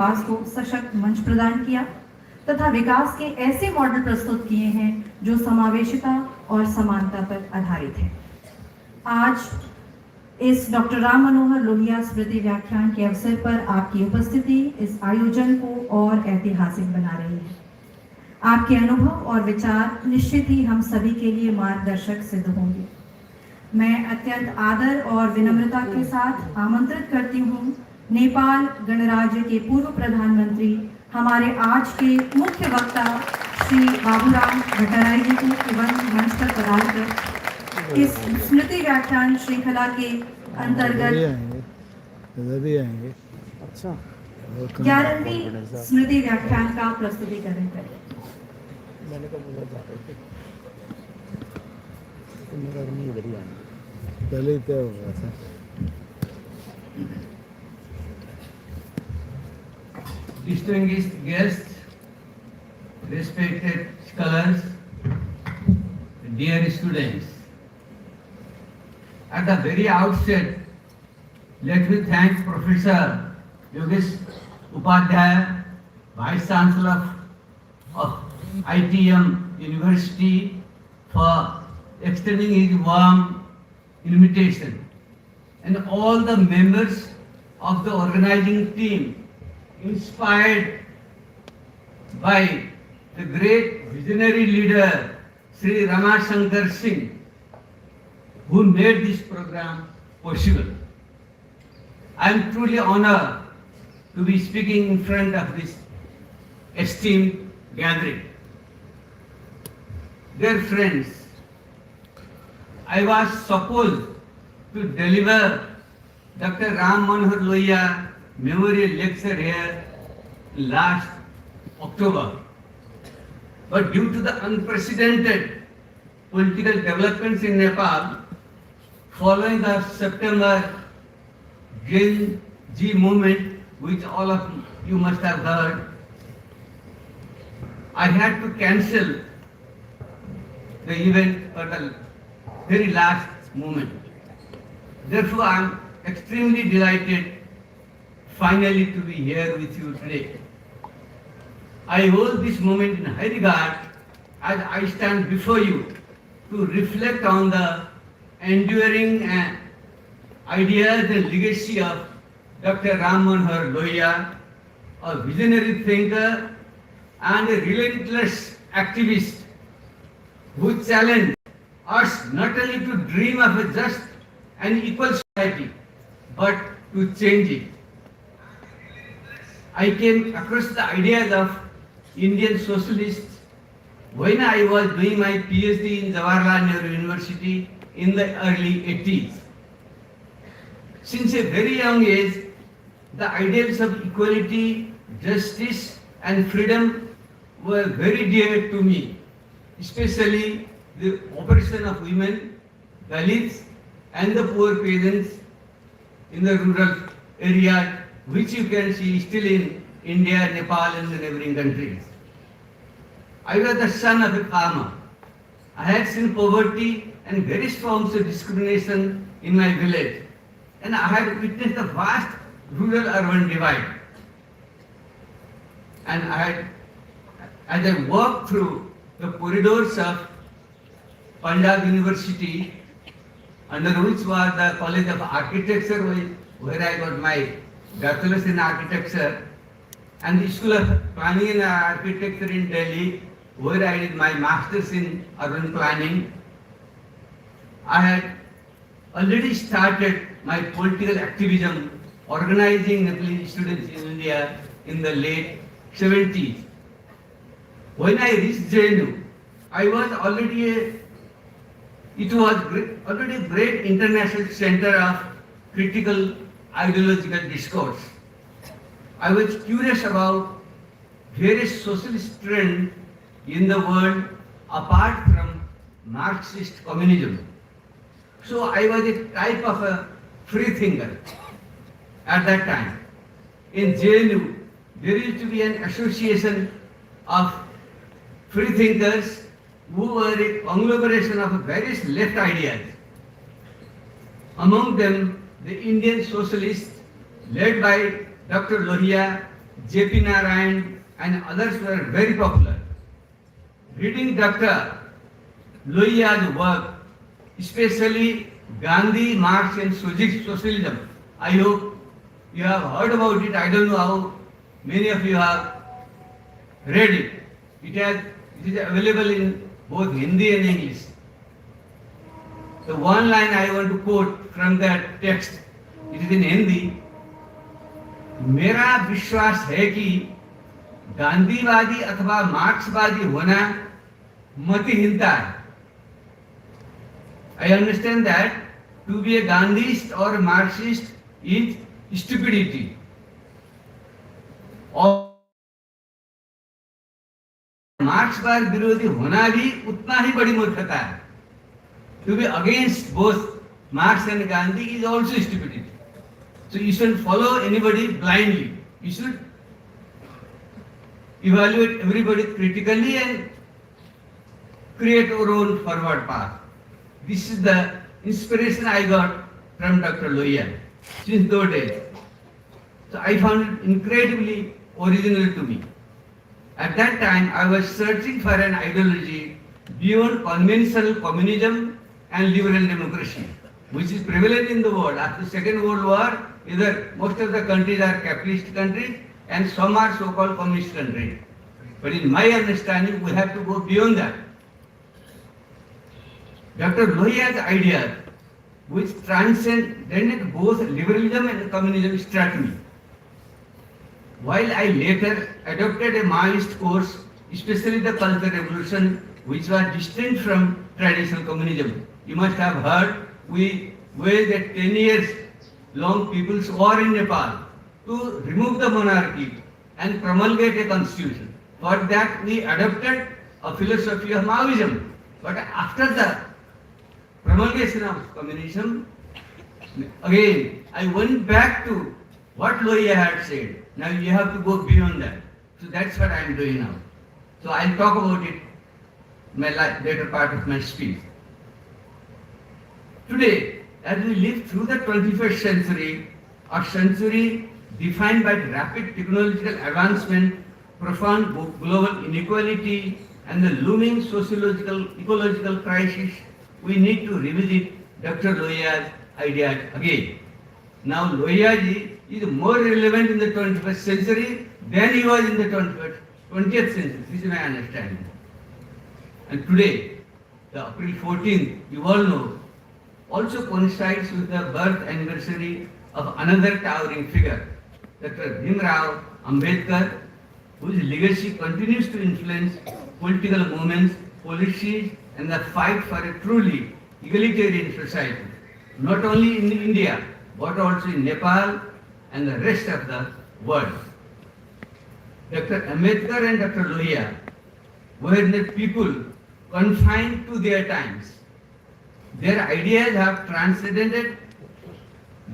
विकास को सशक्त मंच प्रदान किया तथा विकास के ऐसे मॉडल प्रस्तुत किए हैं जो समावेशिता और समानता पर आधारित है। आज इस डॉक्टर राम मनोहर लोहिया स्मृति व्याख्यान के अवसर पर आपकी उपस्थिति इस आयोजन को और ऐतिहासिक बना रही है। आपके अनुभव और विचार निश्चित ही हम सभी के लिए मार्गदर्शक सिद्ध होंगे। मैं अत्यंत आदर और विनम्रता के साथ आमंत्रित करती हूँ नेपाल गणराज्य के पूर्व प्रधानमंत्री हमारे आज के मुख्य वक्ता श्री बाबूराम भट्टराई जी को तुरंत मंच पर पधार कर इस स्मृति व्याख्यान श्रृंखला के अंतर्गत 11वीं स्मृति व्याख्यान का प्रस्तुतिकरण करें। पहले ही तय हो गया था। Distinguished guests, respected scholars, dear students. At the very outset, let me thank Professor Yogesh Upadhyaya, Vice Chancellor of ITM University, for extending his warm invitation, and all the members of the organizing team, inspired by the great visionary leader Sri Ramashankar Singh, who made this program possible. I am truly honored to be speaking in front of this esteemed gathering. Dear friends, I was supposed to deliver Dr. Ram Manohar Lohia Memorial Lecture here last October. But due to the unprecedented political developments in Nepal, following the September Gen Z movement, which all of you must have heard, I had to cancel the event at the very last moment. Therefore, I am extremely delighted finally to be here with you today. I hold this moment in high regard as I stand before you to reflect on the enduring ideas and legacy of Dr. Ram Manohar Lohia, a visionary thinker and a relentless activist who challenged us not only to dream of a just and equal society, but to change it. I came across the ideas of Indian socialists when I was doing my PhD in Jawaharlal Nehru University in the early 80s. Since a very young age, the ideals of equality, justice and freedom were very dear to me, especially the oppression of women, Dalits and the poor peasants in the rural areas, which you can see still in India, Nepal and the neighboring countries. I was the son of a farmer. I had seen poverty and various forms of discrimination in my village, and I had witnessed the vast rural-urban divide. And as I walked through the corridors of Punjab University, under which was the College of Architecture, where I got my bachelor's in architecture, and the School of Planning and Architecture in Delhi, where I did my master's in urban planning. I had already started my political activism, organizing Nepalese students in India in the late 70s. When I reached JNU, I was already a great international center of critical ideological discourse. I was curious about various socialist trends in the world apart from Marxist communism. So I was a type of a free thinker at that time. In JNU, there used to be an association of free thinkers who were a conglomeration of various left ideas. Among them, the Indian socialists led by Dr. Lohia, J.P. Narayan and others were very popular. Reading Dr. Lohiya's work, especially Gandhi, Marx and Socialism, I hope you have heard about it. I don't know how many of you have read it. It is available in both Hindi and English. The one line I want to quote from that text, it is in Hindi. मेरा विश्वास है कि गांधीवादी अथवा मार्क्सवादी होना मतिहीनता है. I understand that to be a Gandhist or Marxist is stupidity. और मार्क्सवाद विरोधी होना भी उतना ही बड़ी मूर्खता है. To be against both Marx and Gandhi is also stupidity. So you shouldn't follow anybody blindly. You should evaluate everybody critically and create your own forward path. This is the inspiration I got from Dr. Lohiya since those days. So I found it incredibly original to me. At that time, I was searching for an ideology beyond conventional communism and liberal democracy, which is prevalent in the world. After the Second World War, either most of the countries are capitalist countries and some are so-called communist countries. But in my understanding, we have to go beyond that. Dr. Lohiya's ideas, which transcended both liberalism and communism, struck me. While I later adopted a Maoist course, especially the Cultural Revolution, which was distinct from traditional communism. You must have heard we waged a 10 years long people's war in Nepal to remove the monarchy and promulgate a constitution. For that we adopted a philosophy of Maoism. But after the promulgation of communism, again I went back to what Lohiya had said. Now you have to go beyond that. So that's what I am doing now. So I'll talk about it in my later part of my speech. Today, as we live through the 21st century, a century defined by rapid technological advancement, profound global inequality, and the looming sociological, ecological crisis, we need to revisit Dr. Lohiya's ideas again. Now, Lohiya ji is more relevant in the 21st century than he was in the 20th century. This is my understanding. And today, the April 14th, you all know, also coincides with the birth anniversary of another towering figure, Dr. Bhimrao Ambedkar, whose legacy continues to influence political movements, policies, and the fight for a truly egalitarian society, not only in India, but also in Nepal and the rest of the world. Dr. Ambedkar and Dr. Lohiya were the people confined to their times. Their ideas have transcended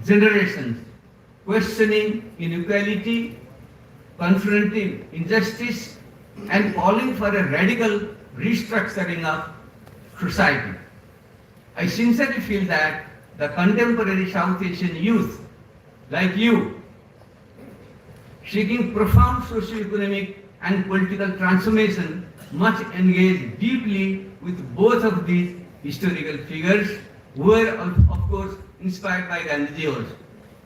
generations, questioning inequality, confronting injustice, and calling for a radical restructuring of society. I sincerely feel that the contemporary South Asian youth, like you, seeking profound socio-economic and political transformation, must engage deeply with both of these historical figures who were, of course, inspired by Gandhiji also.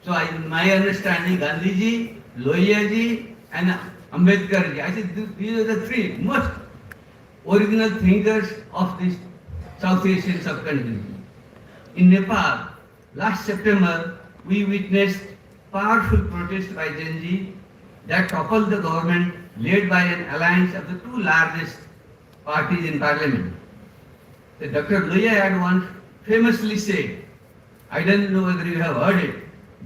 So, in my understanding, Gandhiji, Lohiya, and Ambedkar, I think these are the three most original thinkers of this South Asian subcontinent. In Nepal, last September, we witnessed powerful protest by Gen Z that toppled the government led by an alliance of the two largest parties in parliament. Dr. Lohiya had once famously said, I don't know whether you have heard it,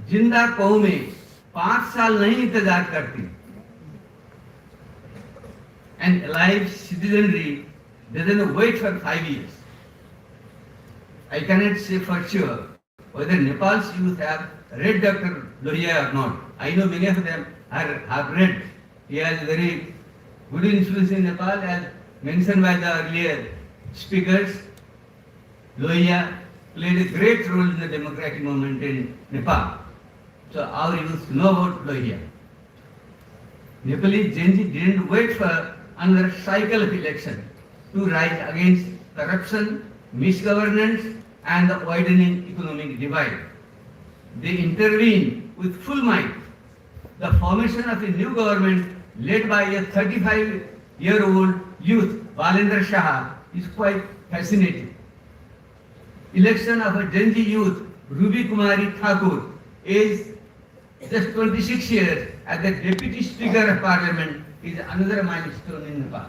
जिंदा कौमें 5 साल नहीं इंतजार करती, and alive citizenry doesn't wait for 5 years. I cannot say for sure whether Nepal's youth have read Dr. Lohiya or not. I know many of them have read. He has very good influence in Nepal, as mentioned by the earlier speakers. Lohiya played a great role in the democratic movement in Nepal. So our youth know about Lohiya. Nepalese Gen Z didn't wait for another cycle of election to rise against corruption, misgovernance, and the widening economic divide. They intervened with full might. The formation of a new government led by a 35-year-old youth, Balendra Shah, is quite fascinating. Election of a Gen Z youth, Ruby Kumari Thakur, aged just 26 years, as the Deputy Speaker of Parliament, is another milestone in Nepal.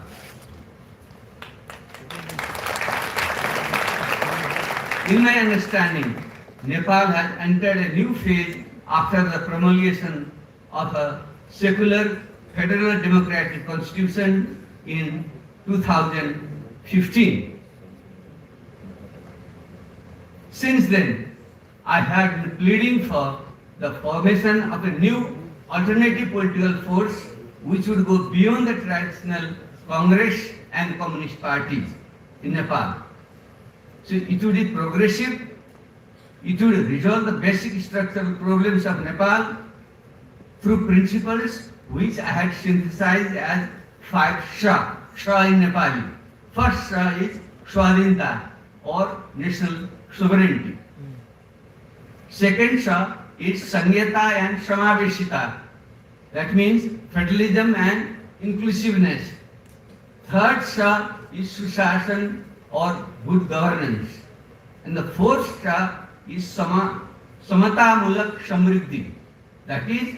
In my understanding, Nepal has entered a new phase after the promulgation of a secular federal democratic constitution in 2015. Since then, I have been pleading for the formation of a new alternative political force which would go beyond the traditional Congress and Communist parties in Nepal. So it would be progressive, it would resolve the basic structural problems of Nepal through principles which I had synthesized as 5 Sha, Sha in Nepali. First Sha is Swadhinta or national sovereignty. Second Sha is Sangyata and Samaveshita. That means federalism and inclusiveness. Third Sha is Sushasan or good governance. And the fourth Sha is Samata Mulak Samriddhi. That is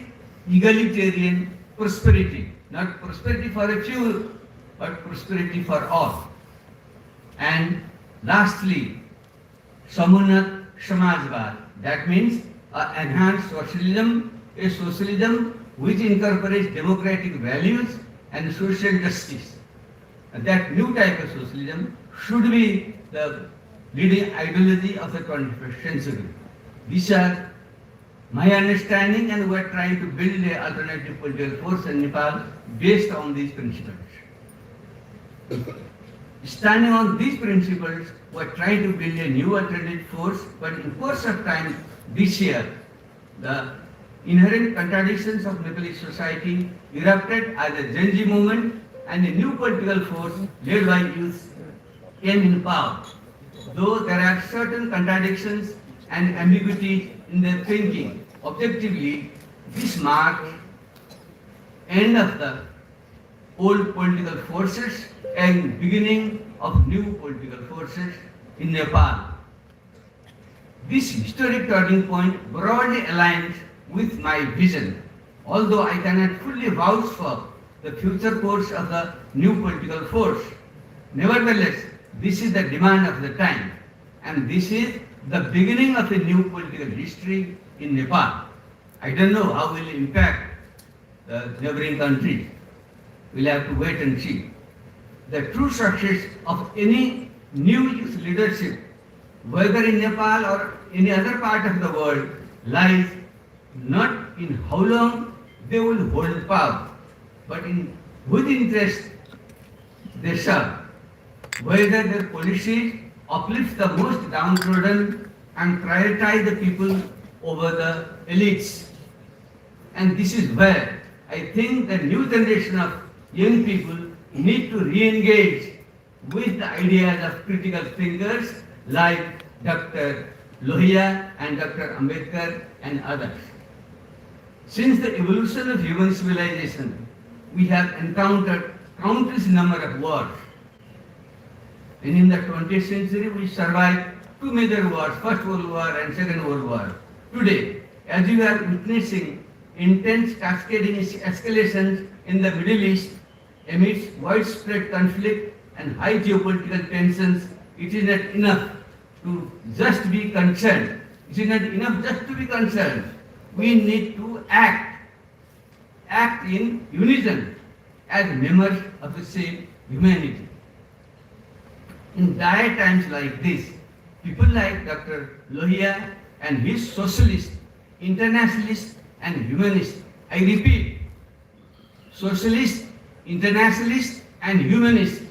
egalitarian prosperity. Not prosperity for a few, but prosperity for all. And lastly, Samunat Samajvad. That means enhanced socialism, a socialism which incorporates democratic values and social justice. And that new type of socialism should be the leading ideology of the 21st century. These are my understanding, and we are trying to build an alternative political force in Nepal based on these principles. Standing on these principles, we are trying to build a new alternative force, but in course of time this year, the inherent contradictions of Nepalese society erupted as a Gen Z movement, and a new political force led by youth came in power. Though there are certain contradictions and ambiguities in their thinking, objectively, this marks end of the old political forces and beginning of new political forces in Nepal. This historic turning point broadly aligns with my vision, although I cannot fully vouch for the future course of the new political force. Nevertheless, this is the demand of the time, and this is the beginning of a new political history in Nepal. I don't know how it will impact the neighboring countries. We'll have to wait and see. The true success of any new youth leadership, whether in Nepal or any other part of the world, lies not in how long they will hold power, but in whose interest they serve, whether their policies uplift the most downtrodden and prioritize the people over the elites. And this is where I think the new generation of young people need to re-engage with the ideas of critical thinkers like Dr. Lohia and Dr. Ambedkar and others. Since the evolution of human civilization, we have encountered countless number of wars. And in the 20th century, we survived 2 major wars, First World War and Second World War. Today, as we are witnessing intense cascading escalations in the Middle East amidst widespread conflict and high geopolitical tensions, it is not enough to just be concerned. It is not enough just to be concerned. We need to act in unison as members of the same humanity. In dire times like this, people like Dr. Lohia and his socialist, internationalist and humanist, I repeat, socialist, internationalist and humanist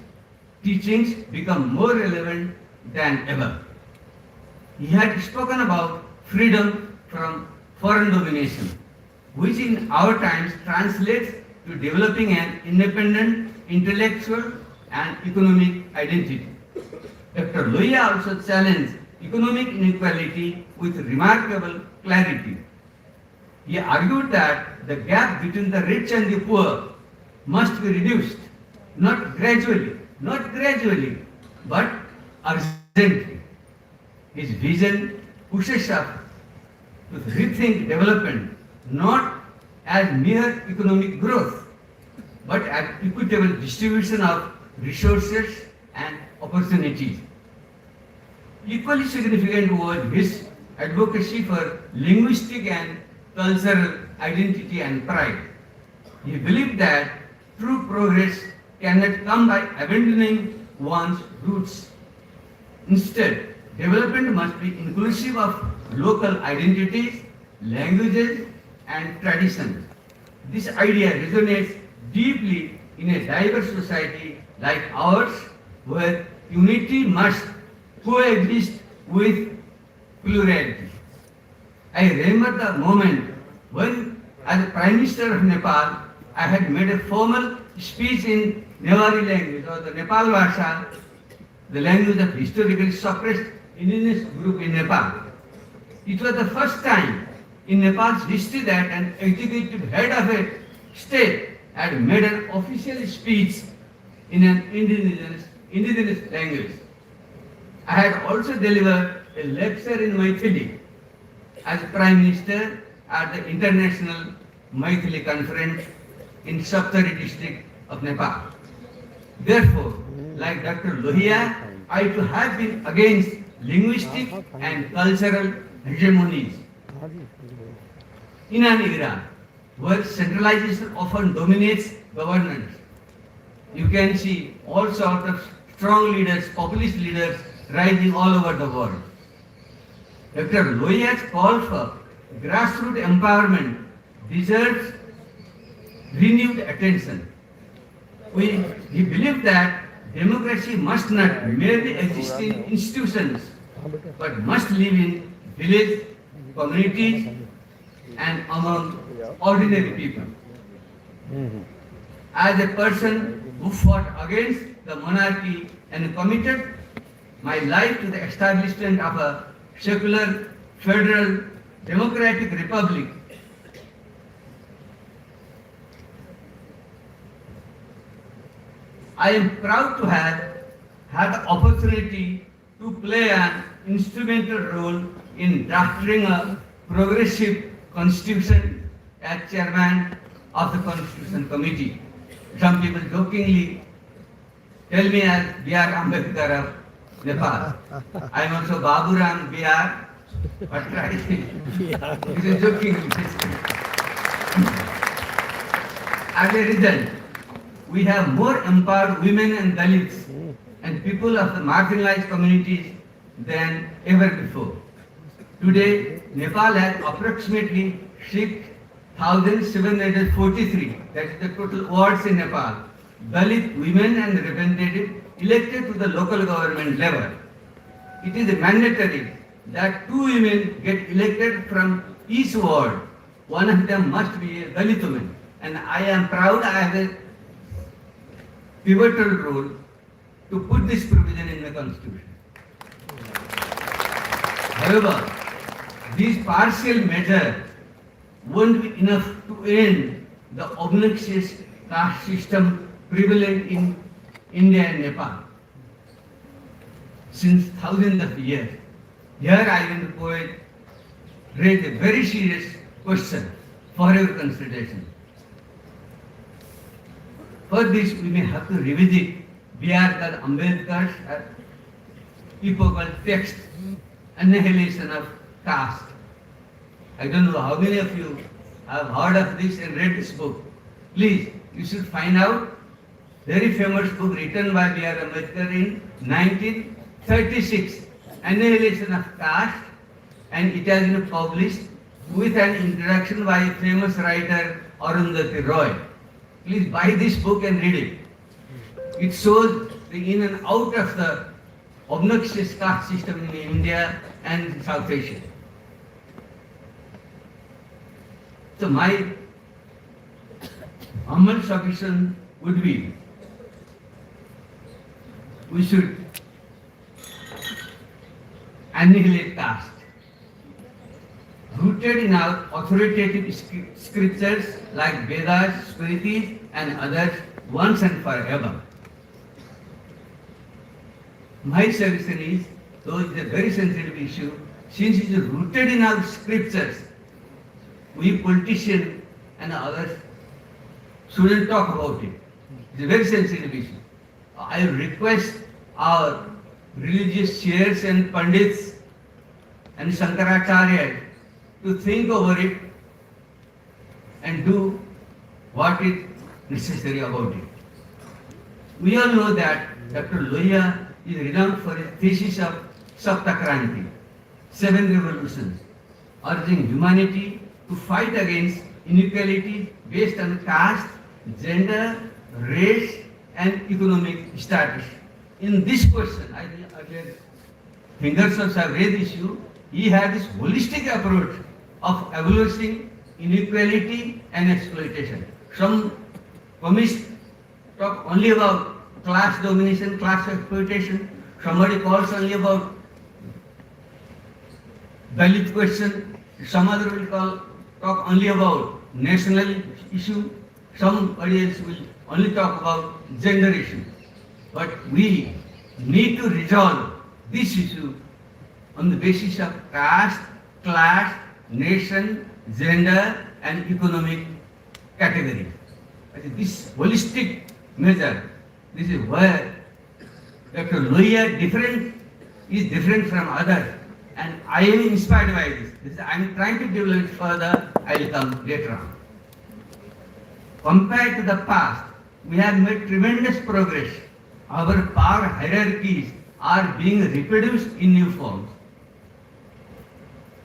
teachings become more relevant than ever. He had spoken about freedom from foreign domination, which in our times translates to developing an independent intellectual and economic identity. Dr. Lohia also challenged economic inequality with remarkable clarity. He argued that the gap between the rich and the poor must be reduced, not gradually, but urgently. His vision pushes us to rethink development not as mere economic growth, but as equitable distribution of resources and opportunities. Equally significant was his advocacy for linguistic and cultural identity and pride. He believed that true progress cannot come by abandoning one's roots. Instead, development must be inclusive of local identities, languages, and traditions. This idea resonates deeply in a diverse society like ours, where unity must coexist with plurality. I remember the moment when, as Prime Minister of Nepal, I had made a formal speech in Newari language, or the Nepal Bhasha, the language of historically suppressed indigenous group in Nepal. It was the first time in Nepal's history that an executive head of a state had made an official speech in an indigenous language. I had also delivered a lecture in Maithili as Prime Minister at the International Maithili Conference in Saptari district of Nepal. Therefore, like Dr. Lohia, I too have been against linguistic and cultural hegemonies. In an era where centralization often dominates governance, you can see all sorts of strong leaders, populist leaders rising all over the world. Dr. Lohia's call for grassroots empowerment deserves renewed attention. He believed that democracy must not merely exist in institutions, but must live in village, communities, and among ordinary people. As a person who fought against the monarchy and committed my life to the establishment of a secular, federal, democratic republic, I am proud to have had the opportunity to play an instrumental role in drafting a progressive constitution as chairman of the Constitution Committee. Some people jokingly tell me as B.R. Ambedkar of Nepal. I am also Baburam B.R. bhattrai. It is jokingly. As a result, we have more empowered women and Dalits and people of the marginalized communities than ever before. Today, Nepal has approximately 6,743, that is the total wards in Nepal, Dalit women and representatives elected to the local government level. It is mandatory that 2 women get elected from each ward. One of them must be a Dalit woman. And I am proud I have a pivotal role to put this provision in the Constitution. However, these partial measures won't be enough to end the obnoxious caste system prevalent in India and Nepal since thousands of years. Here I and the poet raise a very serious question for your consideration. For this, we may have to revisit B.R. Ambedkar's epochal text, Annihilation of Caste. I don't know how many of you have heard of this and read this book. Please, you should find out. Very famous book written by B.R. Ambedkar in 1936, Annihilation of Caste, and it has been published with an introduction by a famous writer, Arundhati Roy. Please buy this book and read it. It shows the in and out of the obnoxious caste system in India and South Asia. So my humble suggestion would be, we should annihilate caste, rooted in our authoritative scriptures like Vedas, Smritis and others once and forever. My suggestion is, though it is a very sensitive issue, since it is rooted in our scriptures, we politicians and others shouldn't talk about it. It's a very sensitive issue. I request our religious seers and pandits and Shankaracharya to think over it and do what is necessary about it. We all know that Dr. Lohia is renowned for his thesis of Saptakranti, 7 revolutions, urging humanity to fight against inequality based on caste, gender, race and economic status. In this question, I again, Fingersons have raised the issue, he had this holistic approach of abolishing inequality and exploitation. Some communists talk only about class domination, class exploitation. Somebody calls only about Dalit question. Some other will talk only about national issue. Somebody else will only talk about gender issue. But we need to resolve this issue on the basis of caste, class, nation, gender and economic categories. This holistic measure, this is where Dr. Lohia is different from others, and I am inspired by this. I am trying to develop it further, I will come later on. Compared to the past, we have made tremendous progress. Our power hierarchies are being reproduced in new forms.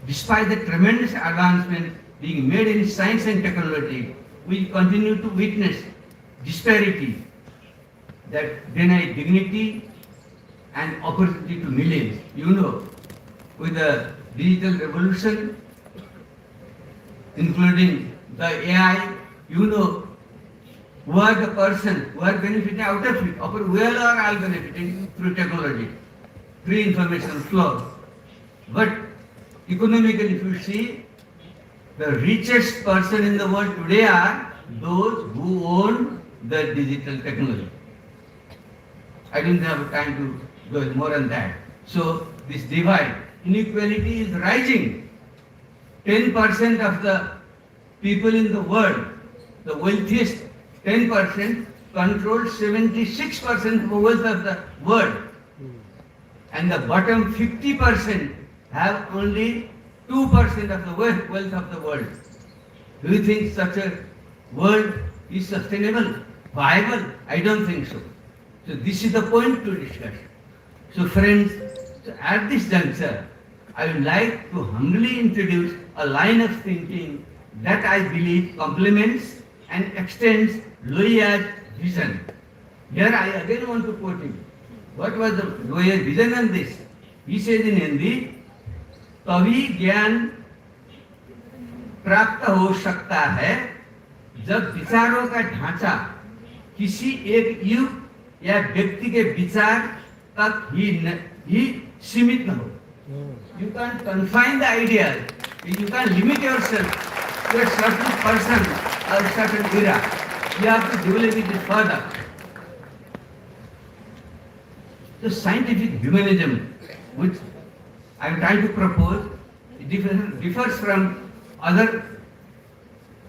Despite the tremendous advancement being made in science and technology, we continue to witness disparity that deny dignity and opportunity to millions. You know, with the digital revolution, including the AI, you know, who are the person who are benefiting out of it, or we all are all benefiting through technology, free information flow. But economically, if you see, the richest person in the world today are those who own the digital technology. I don't have time to go more on that. So this divide, inequality is rising. 10% of the people in the world, the wealthiest 10% control 76% of the wealth of the world. And the bottom 50% have only 2% of the wealth of the world. Do you think such a world is sustainable, viable? I don't think so. So this is the point to discuss. So friends, at this juncture, I would like to humbly introduce a line of thinking that I believe complements and extends Lohia's vision. Here I again want to quote him. What was the Lohia's vision on this? He says in Hindi, तभी ज्ञान प्राप्त हो सकता है जब विचारों का ढांचा किसी एक युग या व्यक्ति के विचार तक ही सीमित न हो. You can't confine the ideas. You can't limit yourself to a certain person or a certain era. You have to develop it further. The scientific humanism, which I am trying to propose, it differs from other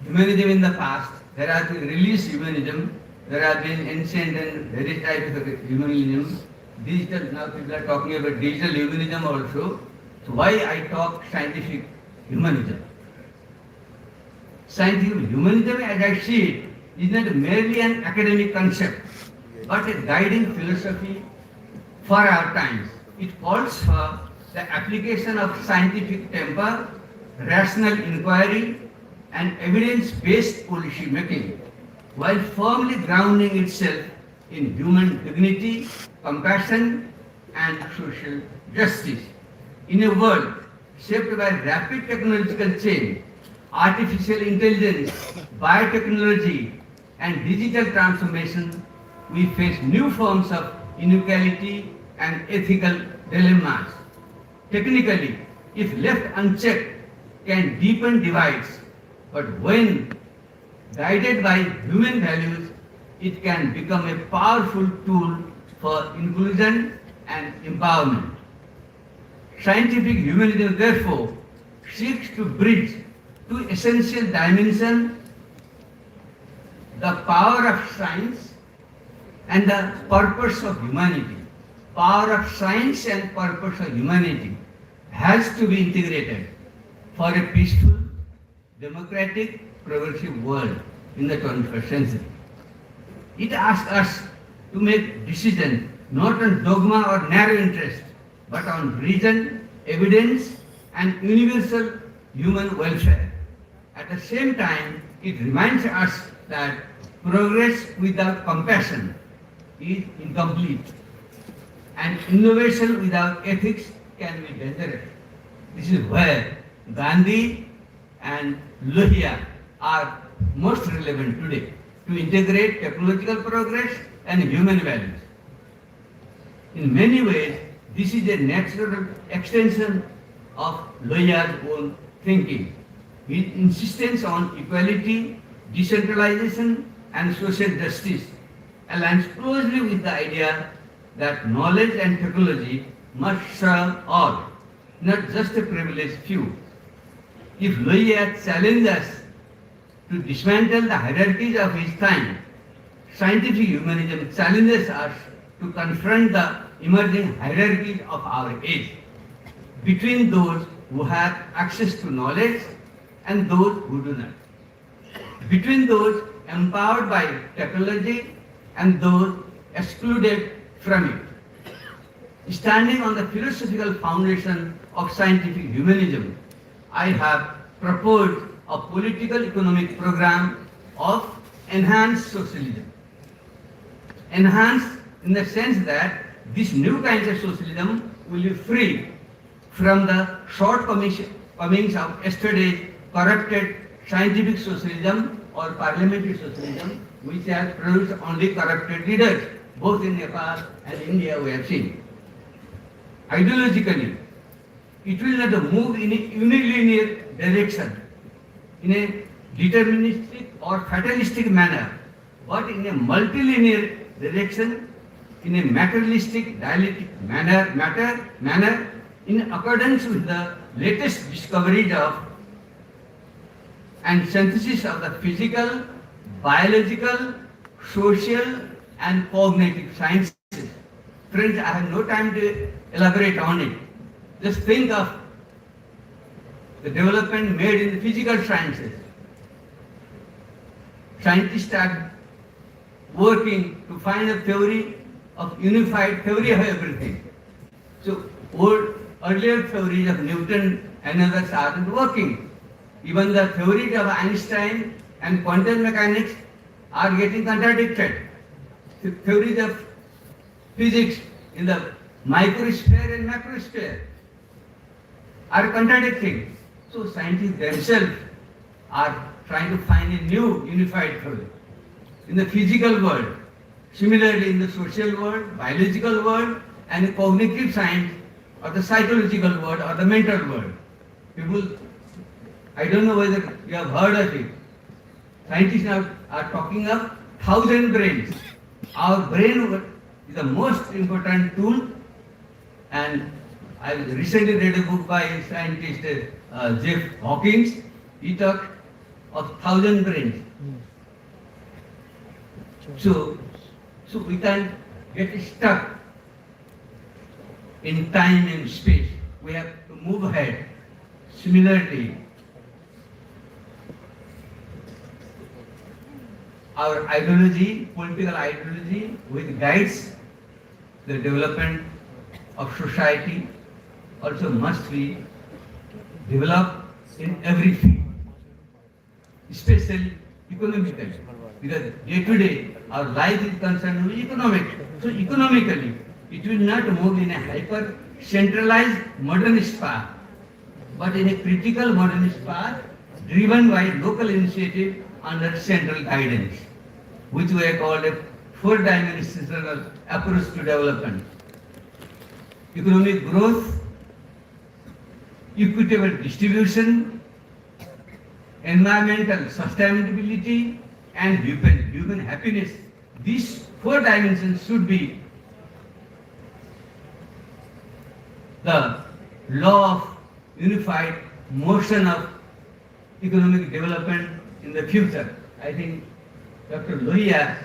humanism in the past. There has been religious humanism, there have been ancient and various types of humanism. Digital, now people are talking about digital humanism also. So why I talk scientific humanism? Scientific humanism, as I see it, is not merely an academic concept, but a guiding philosophy for our times. It calls for the application of scientific temper, rational inquiry, and evidence-based policy making, while firmly grounding itself in human dignity, compassion, and social justice. In a world shaped by rapid technological change, artificial intelligence, biotechnology, and digital transformation, we face new forms of inequality and ethical dilemmas. Technically, if left unchecked, can deepen divides, but when guided by human values, it can become a powerful tool for inclusion and empowerment. Scientific humanism, therefore, seeks to bridge two essential dimensions: the power of science and the purpose of humanity. Power of science and purpose of humanity has to be integrated for a peaceful, democratic, progressive world in the 21st century. It asks us to make decisions not on dogma or narrow interest, but on reason, evidence, and universal human welfare. At the same time, it reminds us that progress without compassion is incomplete, and innovation without ethics can be dangerous. This is where Gandhi and Lohia are most relevant today, to integrate technological progress and human values. In many ways, this is a natural extension of Lohia's own thinking. His insistence on equality, decentralization, and social justice aligns closely with the idea that knowledge and technology must serve all, not just a privileged few. If Lohia challenged us to dismantle the hierarchies of his time, scientific humanism challenges us to confront the emerging hierarchies of our age between those who have access to knowledge and those who do not, between those empowered by technology and those excluded from it. Standing on the philosophical foundation of scientific humanism, I have proposed a political economic program of enhanced socialism. Enhanced in the sense that this new kind of socialism will be free from the shortcomings of yesterday's corrupted scientific socialism or parliamentary socialism, which has produced only corrupted leaders, both in Nepal and India we have seen. Ideologically, it will not move in a unilinear direction, in a deterministic or fatalistic manner, but in a multilinear direction, in a materialistic, dialectic manner, in accordance with the latest discoveries of and synthesis of the physical, biological, social, and cognitive sciences. Friends, I have no time to elaborate on it. Just think of the development made in the physical sciences. Scientists are working to find a theory of unified theory of everything. So earlier theories of Newton and others aren't working. Even the theories of Einstein and quantum mechanics are getting contradicted. The theories of physics in the microsphere and macrosphere are contradicting. So scientists themselves are trying to find a new unified theory in the physical world. Similarly, in the social world, biological world, and the cognitive science, or the psychological world, or the mental world. People, I don't know whether you have heard of it. Scientists now are talking of 1,000 brains. Our brain is the most important tool, and I recently read a book by scientist Jeff Hawkins. He talked of 1,000 brains. So we can get stuck in time and space. We have to move ahead. Similarly, our ideology, political ideology, which guides the development of society, also must be developed in every field, especially economically, because day to day our life is concerned with economics. So economically, it will not move in a hyper centralized modernist path, but in a critical modernist path driven by local initiative under central guidance. which were called a four-dimensional approach to development. Economic growth, equitable distribution, environmental sustainability, and human happiness. These four dimensions should be the law of unified motion of economic development in the future. I think Dr. Lohia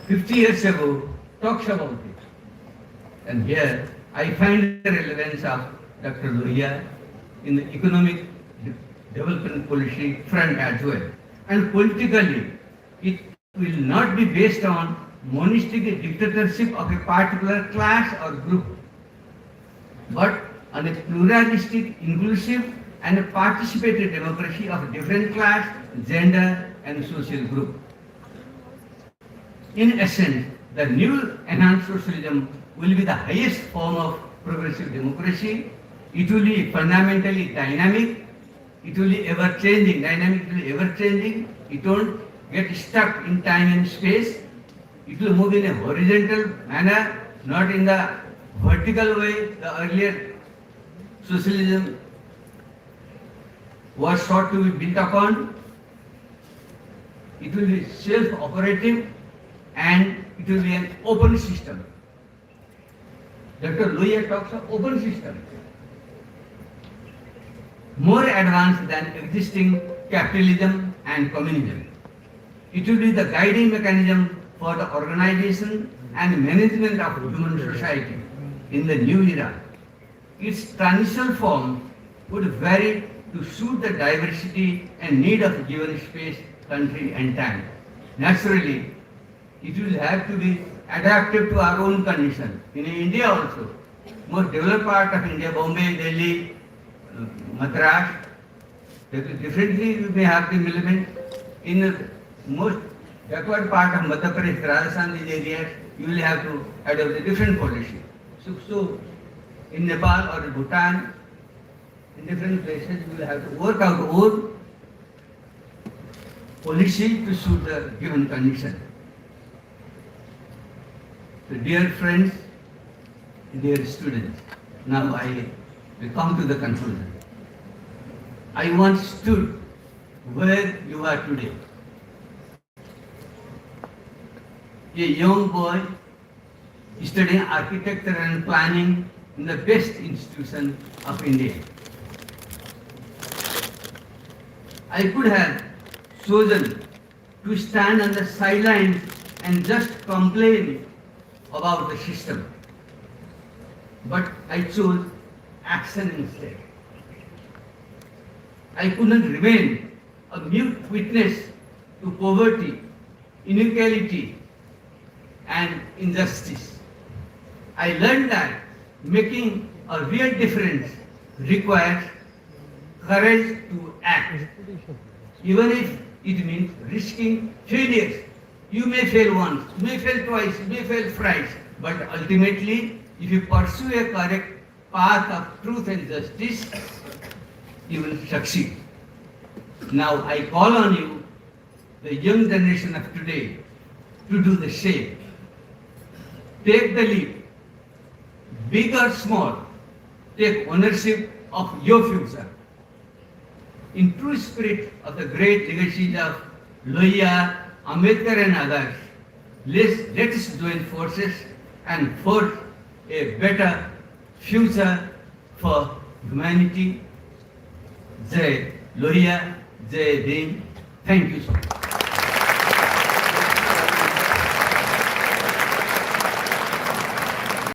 50 years ago talks about it. And here I find the relevance of Dr. Lohia in the economic development policy front as well. And politically, it will not be based on monistic dictatorship of a particular class or group, but on a pluralistic, inclusive and a participatory democracy of different class, gender and social group. In essence, the new enhanced socialism will be the highest form of progressive democracy. It will be fundamentally dynamic, it will be ever-changing, dynamically ever-changing. It won't get stuck in time and space. It will move in a horizontal manner, not in the vertical way the earlier socialism was sought to be built upon. It will be self-operative and it will be an open system. Dr. Lohia talks of open system, more advanced than existing capitalism and communism. It will be the guiding mechanism for the organization and management of human society in the new era. Its transitional form would vary to suit the diversity and need of a given space, country and time. Naturally, it will have to be adapted to our own condition. In India also, most developed part of India, Bombay, Delhi, Madras, differently you may have the element. In the most backward part of Madhya Pradesh, Rajasthan, these areas, you will have to adopt a different policy. So in Nepal or Bhutan, in different places, you will have to work out own policy to suit the given condition. So dear friends, dear students, now I will come to the conclusion. I once stood where you are today. A young boy studying architecture and planning in the best institution of India. I could have chosen to stand on the sidelines and just complain about the system, but I chose action instead. I couldn't remain a mute witness to poverty, inequality, and injustice. I learned that making a real difference requires courage to act, even if it means risking failures. You may fail once, you may fail twice, you may fail thrice, but ultimately, if you pursue a correct path of truth and justice, you will succeed. Now I call on you, the young generation of today, to do the same. Take the leap, big or small, take ownership of your future. In true spirit of the great legacies of Lohia, Ambedkar and others, let us join forces and forge a better future for humanity. Jai Lohia, Jai Bhim. Thank you so much.